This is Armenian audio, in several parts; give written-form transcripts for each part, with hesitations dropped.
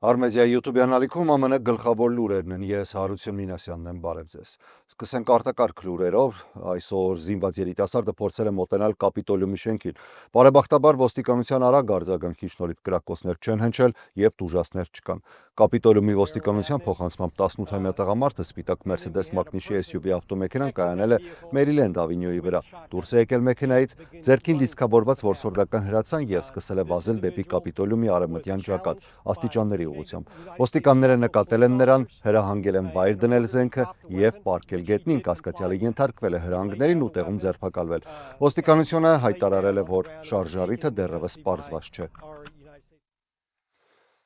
Արմեդիա YouTube-յան ալիքում ԱՄՆ գլխավոր լուրերն են, ես Հարություն Մինասյանն եմ, բարև ձեզ։ Սկսենք արտակարգ լուրերով, այսօր զինված երիտասարդը փորձել է մոտենալ Կապիտոլիումի շենքին։ Բարեբախտաբար ոստիկանության արագ արձագանքի շնորհիվ կրակոցներ չեն հնչել եւ տուժածներ չկան։ Կապիտոլիումի ոստիկանության փոխանցմամբ 18-ամյա տղամարդը սպիտակ Mercedes մակնիշի SUV ավտոմեքենան կայանել է Մերիլենդ ավենյուի վրա։ Դուրս է եկել մեքենայից, ձեռքին լիցքավորված որսորդական հրացան եւ սկսել է վազել դեպի Կապիտոլիումի արևմտյան ճակատ, աստիճանների ուղղությամբ։ Ոստիկանները նկատել են նրան, հրահանգել են վայր դնել զենքը եւ պառկել գետնին, կասկածյալը ենթարկվել է հրահանգներին ու տեղում ձերբակալվել։ Ոստիկանությունը հայտարարել է, որ շարժառիթը դեռևս պարզված չէ։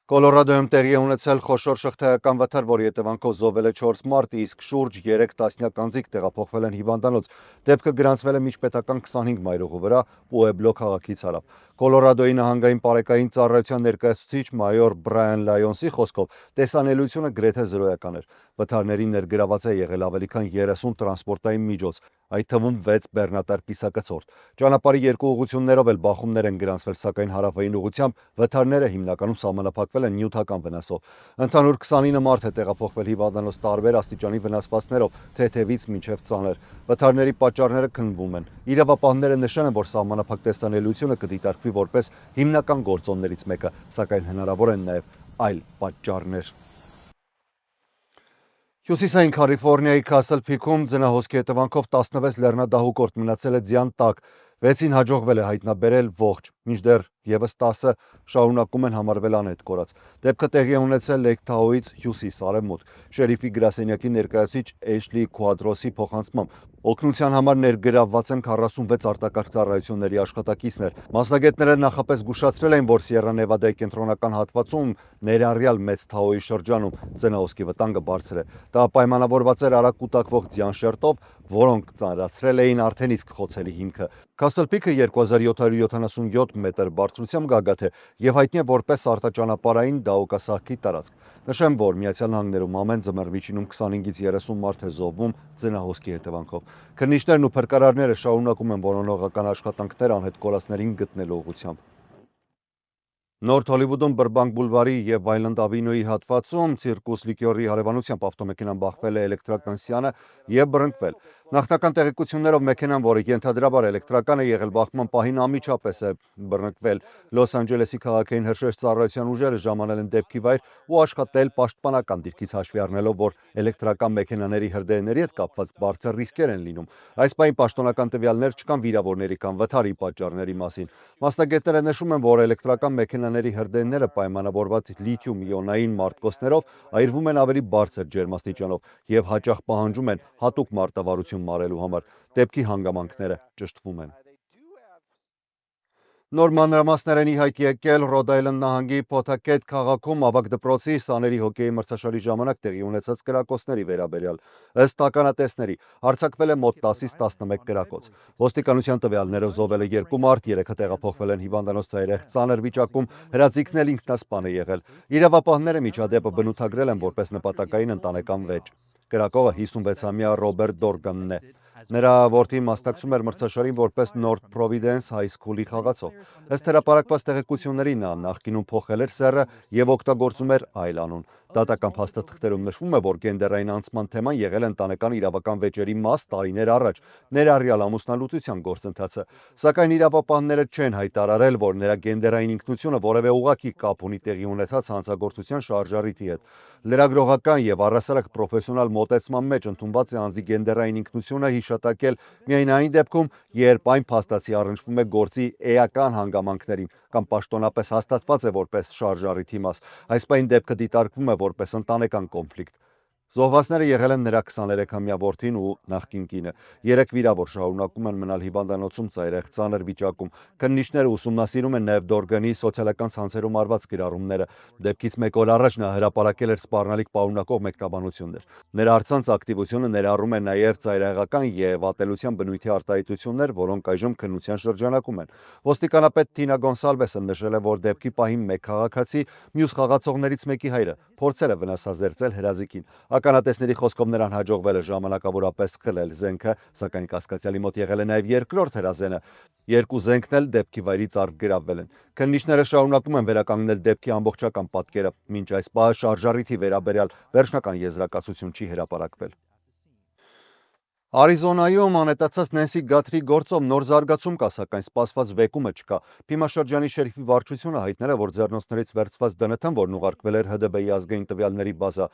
Կոլորադոյում տեղի է ունեցել խոշոր շղթայական վթար, որի հետևանքով զոհվել է 4 մարդ, իսկ շուրջ 3 տասնյակ անձինք տեղափոխվել են հիվանդանոց։ Դեպքը գրանցվել է միջպետական 25 մայրուղու վրա Պուեբլո քաղաքից հարավ։ Կոլորադոյի նահանգային պարեկային ծառայության ներկայացուցիչ մայոր Բրայան Լայոնսի խոսքով տեսանելիությունը գրեթե զրոյական էր։ Վթարներին ներգրաված է եղել ավելի քան 30 տրանսպորտային միջոց, այդ թվում 6 բեռնատար կիսակցորդ։ Ճանապարհի երկու ուղղություններով էլ բախումներ են գրանցվել, սակայն հարավային ուղղությամբ վթարները հիմնականում սահմանափակվել են նյութական վնասով։ Ընդհանուր 29 մարդ է տեղափոխվել հիվանդանոց տարբեր աստիճանի վնասվածքներով, թեթևից մինչև ծանր։ Վթարների պատճառները քննվում են։ Իրավապահները նշել են, որ սահմանափակ տեսանելիությունը կդիտարկվի որպես հիմնական գործոններից մեկը, սակայն հնարավոր են նաև այլ պատճառներ։ Հյուսիսային Կալիֆոռնիայի Քասլ Փիքում ձնահոսքի հետևանքով 16 լեռնադահուկորդ մնացել է ձյան տակ, 6-ին հաջողվել է հայտնաբերել ողջ, մինչդեռ եւս 10-ը շարունակում են համարվել անհետ կորած։ Դեպքը տեղի է ունեցել Լեյք Թաոուից հյուսիս-արևմուտք։ Շերիֆի գրասենյակի ներկայացուցիչ Էշլի Քուադրոսի փոխանցմամբ օգնության համար ներգրավված են 46 արտակարգ ծառայությունների աշխատակիցներ։ Մասնագետները նախապես զգուշացրել էին, որ Սիերա Նևադայի կենտրոնական հատվածում, ներառյալ Մեծ Թաոուի շրջանում, ձնահոսքի վտանգը բարձր է։ Դա պայմանավորված էր արագ կուտակվող ձյան շերտով, որոնք ծանրացրել էին արդեն իսկ խոցելի հիմքը։ Քասլ Փիքը 2777 մետր բարձրությամբ գագաթ է եւ հայտնի է որպես արտաճանապարհային դահուկասահքի տարածք։ Նշեմ, որ Միացյալ Նահանգներում ամեն ձմեռ միջինում 25-ից 30 մարդ է զոհվում ձնահոսքի հետևանքով։ Քննիչներն ու փրկարարները շարունակում են որոնողական աշխատանքներ անհետ կորածներին գտնելու ուղղությամբ։ Նորթ Հոլիվուդում Բրբանկ բուլվարի եւ Վայլանդ ավենյուի հատվածում Ցիրկուս Լիկյորի հարևանությամբ ավտոմեքենան բախվել է էլեկտրական սյանը եւ բռնկվել։ Նախնական տեղեկություններով մեքենան, որը ենթադրաբար էլեկտրական է եղել, բախման պահին անմիջապես է բռնկվել։ Լոս Անջելեսի քաղաքային հրշեջ ծառայության ուժերը ժամանել են դեպքի վայր ու աշխատել պաշտպանական դիրքից հաշվի առնելով, որ էլեկտրական մեքենաների հրդեհների հետ կապված բարձր ռիսկեր են լինում։ Այս պահին պաշտոնական տվյալներ չկան վիրավորների կամ վթարի պատճառների մասին։ Մասնագետները նշում են, որ էլեկտրական մեքենաների հրդեհները պայմանավորված լիթիում-իոնային մարտկոցներով այրվում են ավելի բարձր ջերմաստիճանով եւ հաճախ պահանջում են հատուկ մարտավարություն մարելու համար։ Դեպքի հանգամանքները ճշտվում են։ Նոր մանրամասներ են ի հայտ եկել Ռոդ Այլենդ նահանգի Փոթակեթ քաղաքում ավագ դպրոցի սաների հոկեյի մրցաշարի ժամանակ տեղի ունեցած կրակոցների վերաբերյալ։ Ըստ ականատեսների, հարձակվել է մոտ 10-ից 11 կրակոց։ Ոստիկանության տվյալներով զոհվել է 2 մարդ, 3-ը տեղափոխվել են հիվանդանոց ծայրահեղ ծանր վիճակում, հրաձիգն էլ ինքնասպան է եղել։ Իրավապահները միջադեպը բնութագրել են որպես նպատակային ընտանեկան վեճ։ Կրակողը 56-ամյա Ռոբերտ Դորգանն է։ Նրա որդին մասնակցում էր մրցաշարին որպես Նորթ Պրովիդենս Հայ Սքուլի խաղացող։ Ըստ հրապարակված տեղեկությունների նա նախկինում փոխել էր սեռը եւ օգտագործում էր այլ անուն։ Դատական փաստաթղթերում նշվում է, որ գենդերային անցման թեման եղել է ընտանեկան իրավական վեճերի մաս տարիներ առաջ, ներառյալ ամուսնալուծության գործընթացը։ Սակայն իրավապահները չեն հայտարարել, որ նրա գենդերային ինքնությունը որևէ ուղղակի կապ ունի տեղի ունեցած հանցագործության շարժառիթի հետ։ Լրագրողական եւ առհասարակ պրոֆեսիոնալ մոտեցման մեջ ընդունված է անձի գենդերային ինքնությունը հիշատակել միայն այն դեպքում, երբ այն փաստացի առնչվում է գործի էական հանգամանքներին կամ պաշտոնապես հաստատված է որպես շարժառիթի մաս։ Այս պահին դեպքը դիտարկվում է որպես ընտանեկան կոնֆլիկտ։ Զոհվածները եղել են նրա 23-ամյա որդին ու նախկին կինը։ 3 վիրավոր շարունակում են մնալ հիվանդանոցում ծայրահեղ ծանր վիճակում։ Քննիչները ուսումնասիրում են նաև Դորգանի սոցիալական ցանցերում արված կիրառումները։ Դեպքից 1 օր առաջ նա հրապարակել էր սպառնալիք պարունակող մեկնաբանություններ։ Նրա առցանց ակտիվությունը ներառում է նաև ծայրահեղական եւ ատելության բնույթի արտահայտություններ, որոնք այժմ քննության շրջանակում են։ Ոստիկանապետ Թինա Գոնսալվեսը նշել է, որ դեպքի պահին մեկ քաղաքացի մյուս խաղացողներից մեկի հայրը փորձել է վնասազերծել հրաձիգին։ Ականատեսների խոսքով նրան հաջողվել է ժամանակավորապես խլել զենքը, սակայն կասկածյալի մոտ եղել է նաև երկրորդ հրազենը։ Երկու զենքն էլ դեպքի վայրից արգելավվել են։ Քննիչները շարունակում են վերականգնել դեպքի ամբողջական պատկերը, մինչ այս պահը շարժառիթի վերաբերյալ վերջնական եզրակացություն չի հրապարակվել։ Արիզոնայում անհետացած Նենսի Գաթրի գործով նոր զարգացում կա, սակայն սպասված բեկումը չկա։ Փիմաշրջանի շերիֆի վարչությունը հայտնել է, որ ձեռնոցներից վերցված ԴՆԹ-ն, որն ուղարկվել էր ՀԴԲ-ի ազգային տվյալների բազա,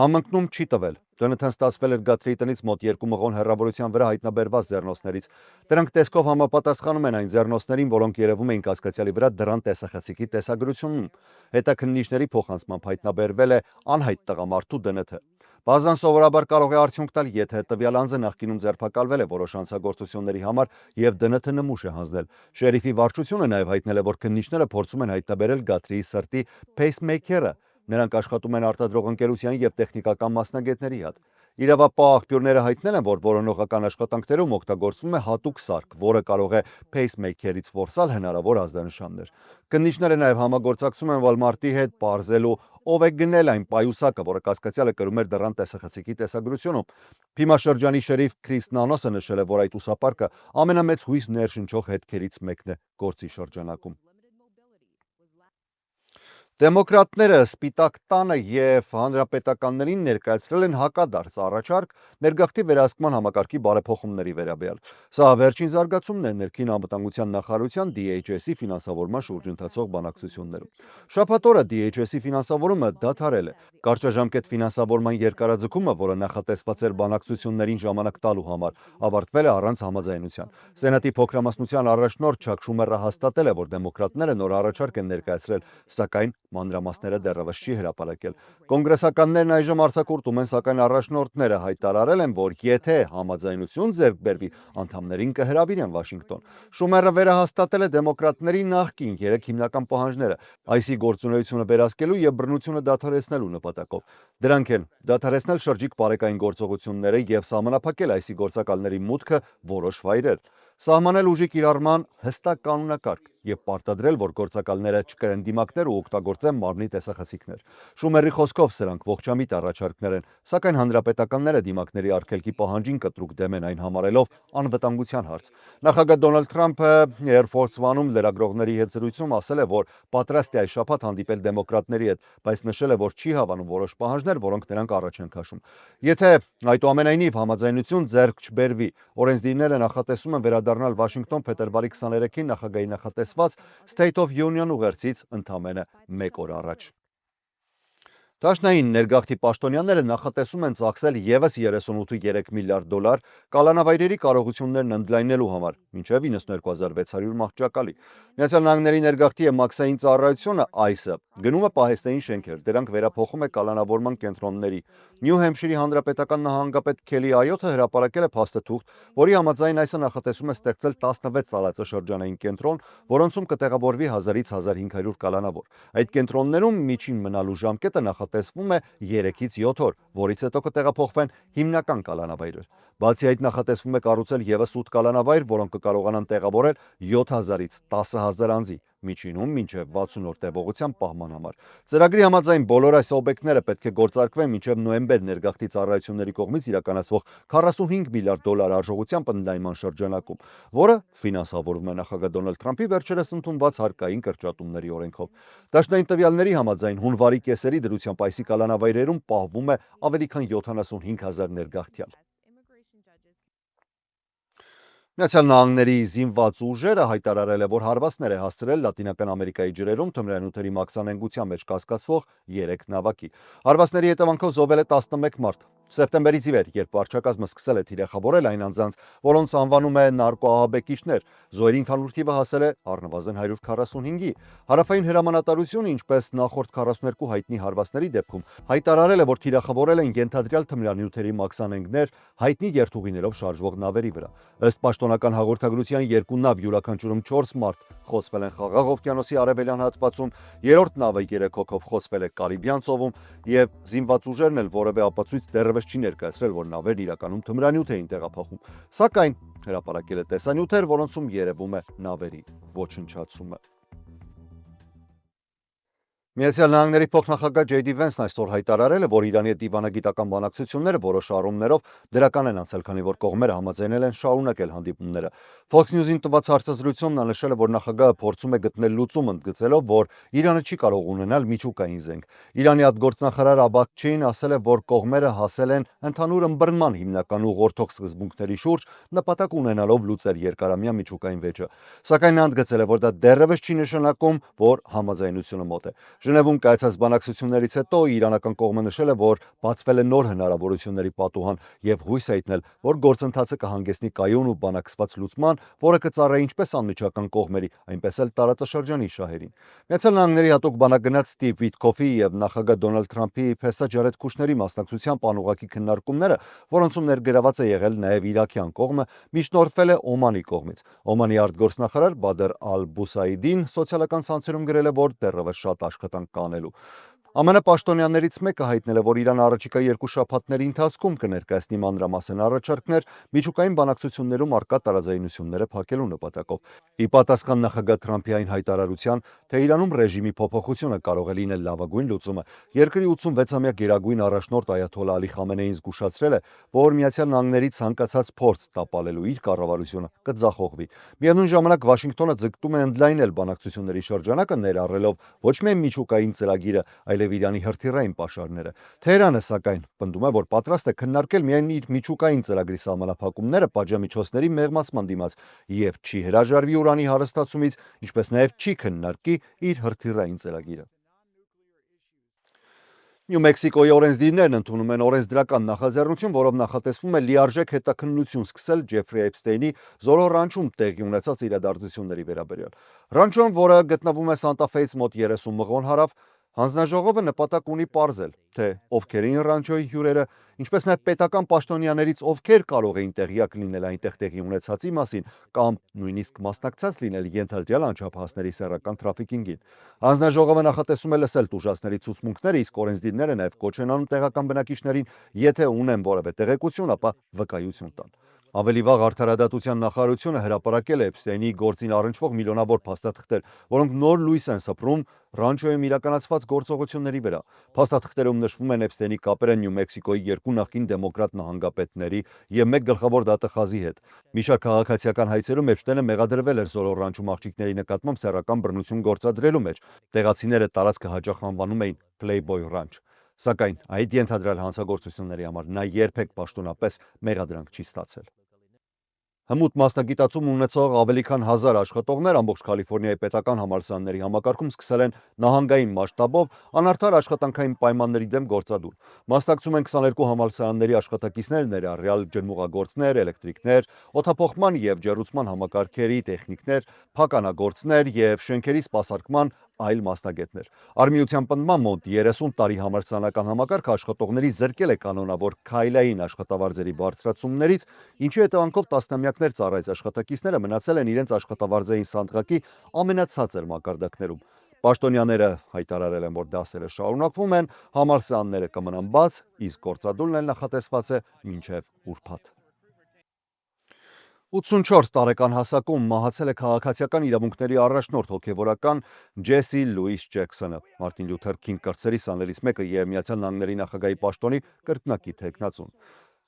համընկնում չի տվել։ ԴՆԹ-ն ստացվել էր Գաթրիի տնից մոտ 2 մղոն հեռավորության վրա հայտնաբերված ձեռնոցներից։ Դրանք տեսքով համապատասխանում են այն ձեռնոցներին, որոնք երևում էին կասկածյալի վրա դռան տեսախցիկի տեսագրությունում։ Հետաքննիչների փոխանցմամբ հայտնաբերվել է անհայտ տղամարդու ԴՆԹ։ Բազան սովորաբար կարող է արդյունք տալ, եթե տվյալ անձը նախկինում ձերբակալվել է որոշ հանցագործությունների համար եւ ԴՆԹ նմուշ է հանձնել։ Շերիֆի վարչությունը նաեւ հայտնել է, որ քննիչները փորձում են հայտնաբերել Գաթրիի սրտի փեյսմեյքերը։ Նրանք աշխատում են արտադրող ընկերության եւ տեխնիկական մասնագետների հետ։ Իրավապահ աղբյուրները հայտնել են, որ որոնողական աշխատանքներում օգտագործվում է հատուկ սարք, որը կարող է փեյսմեյքերից որսալ հնարավոր ազդանշաններ։ Քննիչները նաև համագործակցում են Walmart-ի հետ պարզելու, ով է գնել այն պայուսակը, որը կասկածյալը կրում էր դռան տեսախցիկի տեսագրությունում։ Փիմաշրջանի շերիֆ Քրիս Նանոսը նշել է, որ այդ ուսապարկը ամենամեծ հույս ներշնչող հետքերից մեկն է գործի շրջանակում։ Դեմոկրատները Սպիտակ տանը եւ հանրապետականներին ներկայացրել են հակադարձ առաջարկ ներգաղթի վերահսկման համակարգի բարեփոխումների վերաբերյալ։ Սա վերջին զարգացումն է ներքին անվտանգության նախարարության DHS-ի ֆինանսավորման շուրջ ընթացող բանակցություններում։ Շաբաթ օրը DHS-ի ֆինանսավորումը դադարել է։ Կարճաժամկետ ֆինանսավորման երկարաձգումը, որը նախատեսված էր բանակցություններին ժամանակ տալու համար, ավարտվել է առանց համաձայնության։ Սենատի փոքրամասնության առաջնորդ Չակ Շումերը հաստատել է, որ դեմոկրատները նոր առաջարկ են ներկայացրել, սակայն մանրամասները դեռևս չի հրապարակել։ Կոնգրեսականներն այժմ արձակուրդում են, սակայն առաջնորդները հայտարարել են, որ եթե համաձայնություն ձեռք բերվի, անդամներին կհրավիրեն Վաշինգտոն։ Շումերը վերահաստատել է դեմոկրատների նախկին 3 հիմնական պահանջները՝ այսի գործունեությունը վերահսկելու եւ բռնությունը դադարեցնելու նպատակով։ Դրանք են դադարեցնել շրջիկ բարեկային գործողությունները եւ սահմանափակել այսի գործակալների մուտքը որոշ վայրեր, սահմանել ուժի կիրառման հստակ կանոնակարգ եւ պարտադրել, որ գործակալները չկրեն դիմակներ ու օգտագործեն մարմնի տեսախցիկներ։ Շումերի խոսքով սրանք ողջամիտ առաջարկներ են, սակայն հանրապետականները դիմակների արգելքի պահանջին կտրուկ դեմ են, այն համարելով անվտանգության հարց։ Նախագահ Դոնալդ Թրամփը Air Force One-ում լրագրողների հետ զրույցում ասել է, որ պատրաստ է այս շաբաթ հանդիպել դեմոկրատների հետ, բայց նշել է, որ չի հավանում որոշ պահանջներ, որոնք նրանք առաջ են քաշում։ Եթե այդուամենայնիվ համաձայնություն ձեռք չբերվի, օրենսդիրները նախատեսում են վերադառնալ Վաշինգտոն փետրվարի 23-ին նախագահի նախատեսված State of Union ուղերձից ընդամենը 1 օր առաջ։ Դաշնային ներգաղթի պաշտոնյաները նախատեսում են ծախսել եւս 38.3 միլիարդ դոլար կալանավայրերի կարողություններն ընդլայնելու համար, մինչև 92,600 մահճակալի։ Միացյալ Նահանգների ներգաղթի եւ մաքսային ծառայությունը ICE գնում է պահեստային շենքեր, դրանք վերափոխում է կալանավորման կենտրոնների։ Նյու Հեմփշիրի հանրապետական նահանգապետ Քելի Այոթը հրապարակել է փաստաթուղթ, որի համաձայն ICE-ը նախատեսում է ստեղծել 16 տարածաշրջանային կենտրոն, որոնցում կտեղավորվի 1000-ից 1500 կալանավոր։ Այդ կենտրոններում միջին մնալու ժամկետը նախատեսվում է 3-ից 7 օր, որից հետո կտեղափոխվեն հիմնական կալանավայրեր։ Բացի այդ նախատեսվում է կառուցել եւս 8 կալանավայր, որոնք կկարողանան տեղավորել 7000-ից 10000 անձի, միջինում մինչև 60 օր տևողության պահման համար։ Ծրագրի համաձայն բոլոր այս օբյեկտները պետք է գործարկվեն մինչև նոյեմբեր ներգաղթի ծառայությունների կողմից իրականացվող 45 միլիարդ դոլար արժողությամբ ընդլայնման շրջանակում, որը ֆինանսավորվում է նախագահ Դոնալդ Թրամփի վերջերս ընդունված հարկային կրճատումների օրենքով։ Դաշնային տվյալների համաձայն հունվարի կեսերի դրությամբ այսի կալանավայրերում պահվում է ավելի քան 75000 ներգաղթյալ։ Միացյալ Նահանգների զինված ուժերը հայտարարել է, որ հարվածներ է հասցրել Լատինական Ամերիկայի ջրերում թմրանյութերի մաքսանենգության մեջ կասկածվող 3 նավակի։ Հարվածների հետևանքով զոհվել է 11 մարդ։ Սեպտեմբերից ի վեր, երբ վարչակազմը սկսել է թիրախավորել այն անձանց, որոնց անվանում է նարկոահաբեկիչներ, զոհերի ընդհանուր թիվը հասել է առնվազն 145-ի։ Հարավային հրամանատարությունը, ինչպես նախորդ 42 հայտնի հարվածների դեպքում, հայտարարել է, որ թիրախավորել են ենթադրյալ թմրանյութերի մաքսանենգներ հայտնի երթուղիներով շարժվող նավերի վրա։ Ըստ պաշտոնական հաղորդագրության 2 նավ յուրաքանչյուրում 4 մարդ խոցվել են Խաղաղ օվկիանոսի արևելյան հատվածում, երրորդ նավը 3 հոգով խոցվել է Կարիբյան ծովում եւ զինված ուժերն էլ որևէ ապացույց դեռևս չի ներկայացրել, որ նավերն իրականում թմրանյութ էին տեղափոխում, սակայն հրապարակել է տեսանյութեր, որոնցում երևում է նավերի ոչնչացումը։ Միացյալ Նահանգների փոխնախագահ Ջեյդի Վենսն այսօր հայտարարել է, որ Իրանի հետ դիվանագիտական բանակցությունները որոշ առումներով դրական են անցել, քանի որ կողմերը համաձայնել են շարունակել հանդիպումները։ Fox News-ին տված հարցազրույցում նա նշել է, որ նախագահը փորձում է գտնել լուծում, ընդգծելով, որ Իրանը չի կարող ունենալ միջուկային զենք։ Իրանի արտգործնախարար Աբաքչին ասել է, որ կողմերը հասել են ընդհանուր ըմբռնման հիմնական ուղղորդող սկզբունքների շուրջ, նպատակ ունենալով լուծել երկարամյա միջուկային վեճը։ Սակայն նա ընդգծել է, որ դա դեռևս չի նշանակում, որ համաձայնությունը մոտ է։ Ժնևում կայացած բանակցություններից հետո իրանական կողմը նշել է, որ բացվել է նոր հնարավորությունների պատուհան եւ հույս հայտնել, որ գործընթացը կհանգեցնի կայուն ու բանակցված լուծման, որը կծառայի ինչպես անմիջական կողմերի, այնպես էլ տարածաշրջանի շահերին։ Միացյալ Նահանգների հատուկ բանագնաց Ստիվ Վիտկոֆի եւ նախագահ Դոնալդ Թրամփի փեսա Ջարեդ Քուշների մասնակցությամբ անուղղակի քննարկումները, որոնցում ներգրաված է եղել նաեւ իրաքյան կողմը, միջնորդվել է Օմանի կողմից։ Օմանի արտգործնախարար Բադր Ալ-Բուսայդին սոցիալական ցանցերում գրել է, որ դեռևս շատ աշխատանք կա անելու։ ԱՄՆ պաշտոնյաներից մեկը հայտնել է, որ Իրանը առաջիկա 2 շաբաթների ընթացքում կներկայացնի մանրամասն առաջարկներ միջուկային բանակցություններում առկա տարաձայնությունները փակելու նպատակով։ Ի պատասխան նախագահ Թրամփի այն հայտարարության, թե Իրանում ռեժիմի փոփոխությունը կարող է լինել լավագույն լուծումը, երկրի 86-ամյա գերագույն առաջնորդ Այաթոլլա Ալի Խամենեին զգուշացրել է, որ Միացյալ Նահանգների ցանկացած փորձ տապալելու իր կառավարությունը կձախողվի։ Միևնույն ժամանակ Վաշինգտոնը ձգտում է ընդլայնել բանակցությունների շրջանակը, ներառելով ոչ միայն միջուկային ծրագիրը, այլև Իրանի հրթիռային պաշարները։ Թեհրանը, սակայն, պնդում է, որ պատրաստ է քննարկել միայն իր միջուկային ծրագրի սահմանափակումները պատժամիջոցների մեղմացման դիմաց եւ չի հրաժարվի ուրանի հարստացումից, ինչպես նաեւ չի քննարկի իր հրթիռային ծրագիրը։ Նյու Մեքսիկոյի օրենսդիրներն ընդունում են օրենսդրական նախաձեռնություն, որով նախատեսվում է լիարժեք հետաքննություն սկսել Ջեֆրի Էփստեյնի Զորո Ռանչում տեղի ունեցած իրադարձությունների վերաբերյալ։ Ռանչոն, որը գտնվում է Սանտա Ֆեից մոտ 30 մղոն հարավ, հանձնաժողովը նպատակ ունի պարզել, թե ովքեր էին Ռանչոյի հյուրերը, ինչպես նաև պետական պաշտոնյաներից ովքեր կարող էին տեղյակ լինել այնտեղ տեղի ունեցածի մասին կամ նույնիսկ մասնակցած լինել ենթադրյալ անչափահասների սեռական թրաֆիքինգին։ Հանձնաժողովը նախատեսում է լսել տուժածների ցուցմունքները, իսկ օրենսդիրները նաև կոչ են անում տեղական բնակիչներին, եթե ունեն որևէ տեղեկություն, ապա վկայություն տան։ Ավելի վաղ Արդարադատության նախարարությունը հրապարակել է Էփստեյնի գործին առնչվող միլիոնավոր փաստաթղթեր, որոնք նոր լույս են սփռում Ռանչոյում իրականացված գործողությունների վրա։ Փաստաթղթերում նշվում են Էփստեյնի կապերը Նյու Մեքսիկոյի 2 նախկին դեմոկրատ նահանգապետների եւ 1 գլխավոր դատախազի հետ։ Մի շարք քաղաքացիական հայցերում Էփստեյնը մեղադրվել էր Զորո Ռանչում աղջիկների նկատմամբ սեռական բռնություն գործադրելու մեջ։ Տեղացիները տարածքը հաճախ անվանում էին Playboy Ranch։ Սակայն այդ ենթադրյալ հանցագործությունների համար նա երբեք պաշտոնապես մեղադրանք չի ստացել։ Հմուտ մասնագիտացում ունեցող ավելի քան 1000 աշխատողներ ամբողջ Կալիֆոռնիայի պետական համալսարանների համակարգում սկսել են նահանգային մասշտաբով անարդար աշխատանքային պայմանների դեմ գործադուլ։ Մասնակցում են 22 համալսարանների աշխատակիցներ, ներառյալ ջրմուղագործներ, էլեկտրիկներ, օդափոխման եւ ջեռուցման համակարգերի տեխնիկներ, փականագործներ եւ շենքերի սպասարկման այլ մասնագետներ։ Արմիության պնդման մոտ 30 տարի համալսարանական համակարգը աշխատողների զրկել է կանոնավոր քայլային աշխատավարձերի բարձրացումներից, ինչի հետևանքով տասնամյակներ ծառայած աշխատակիցները մնացել են իրենց աշխատավարձային սանդղակի ամենացածր մակարդակներում։ Պաշտոնյաները հայտարարել են, որ դասերը շարունակվում են, համալսարանները կմնան բաց, իսկ գործադուլն էլ նախատեսված է մինչև ուրբաթ։ 84 տարեկան հասակում մահացել է քաղաքացիական իրավունքների առաջնորդ հոգևորական Ջեսի Լուիս Ջեքսոնը, Մարտին Լյութեր Քինգ կրտսերի սաներից մեկը եւ Միացյալ Նահանգների նախագահի պաշտոնի կրկնակի թեկնածուն։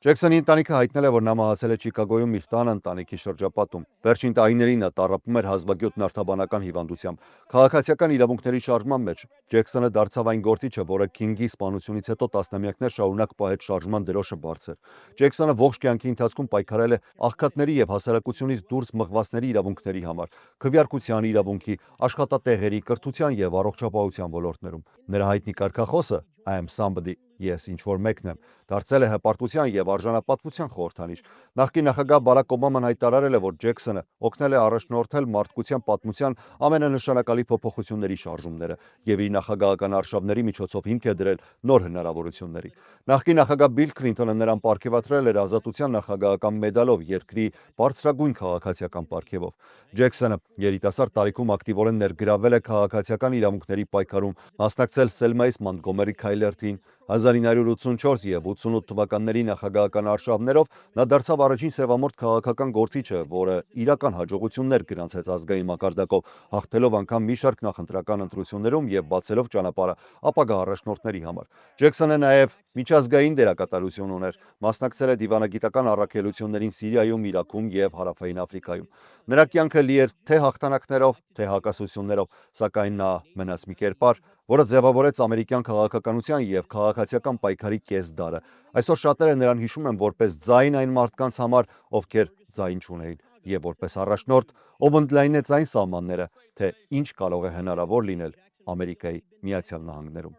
Ջեքսոնի ընտանիքը հայտնել է, որ նա մահացել է Չիկագոյում իր տան ընտանիքի շրջապատում։ Վերջին տարիներին նա տառապում էր հազվագյուտ նավթաբանական հիվանդությամբ։ Քաղաքացիական իրավունքների շարժման մեջ Ջեքսոնը դարձավ այն գործիչը, որը Քինգի սպանությունից հետո տասնամյակներ շարունակ պահեց շարժման դրոշը բարձր։ Ջեքսոնը ողջ կյանքի ընթացքում պայքարել է աղքատների եւ հասարակությունից դուրս մղվածների իրավունքների համար, քվեարկության իրավունքի, աշխատատեղերի, կրթության եւ առողջապահության ոլորտներում։ Նրա հայտնի կարգախոսը I am somebody, ես ինչ-որ մեկն եմ, դարձել է հպարտության եւ արժանապատվության խորհրդանիշ։ Նախկին նախագահ Բարակ Օբաման հայտարարել է, որ Ջեքսոնը օգնել է առաջնորդել մարդկության պատմության ամենանշանակալի փոփոխությունների շարժումները եւ իր նախագահական արշավների միջոցով հիմք է դրել նոր հնարավորությունների։ Նախկին նախագահ Բիլ Քլինտոնը նրան պարգևատրել էր ազատության նախագահական մեդալով, երկրի բարձրագույն քաղաքացիական պարգևով։ Ջեքսոնը երիտասարդ տարիքում ակտիվորեն ներգրավել է քաղաքացիական իրավունքների պայքարում, մասնակցել Սելմայից Մոնտգոմերի քայլերթին, 1984 եւ 88 թվականների նախագահական արշավներով նա դարձավ առաջին սևամորթ քաղաքական գործիչը, որը իրական հաջողություններ գրանցեց ազգային մակարդակով, հաղթելով անգամ մի շարք նախընտրական ընտրություններում եւ բացելով ճանապարհը ապագա առաջնորդների համար։ Ջեքսոնը նաեւ միջազգային դերակատարություն ուներ, մասնակցել է դիվանագիտական առաքելություններին Սիրիայում, Իրաքում եւ Հարավային Աֆրիկայում։ Նրա կյանքը լի էր թե հաղթանակներով, թե հակասություններով, սակայն նա մնաց մի կերպար, որը ձևավորեց ամերիկյան քաղաքականության եւ քաղաքացիական պայքարի կեսդարը։ Այսօր շատերը նրան հիշում են որպես ձայն այն մարդկանց համար, ովքեր ձայն չունեին, եւ որպես առաջնորդ, ով ընդլայնեց այն սահմանները, թե ինչ կարող է հնարավոր լինել Ամերիկայի Միացյալ Նահանգներում։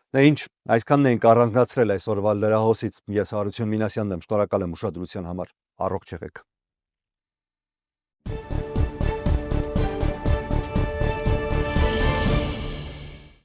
Դե ինչ, այսքանն ենք առանձնացրել այսօրվա լրահոսից։ Ես Հարություն Մինասյանն եմ, շնորհակալ եմ ուշադրության համար։ Առողջ եղեք։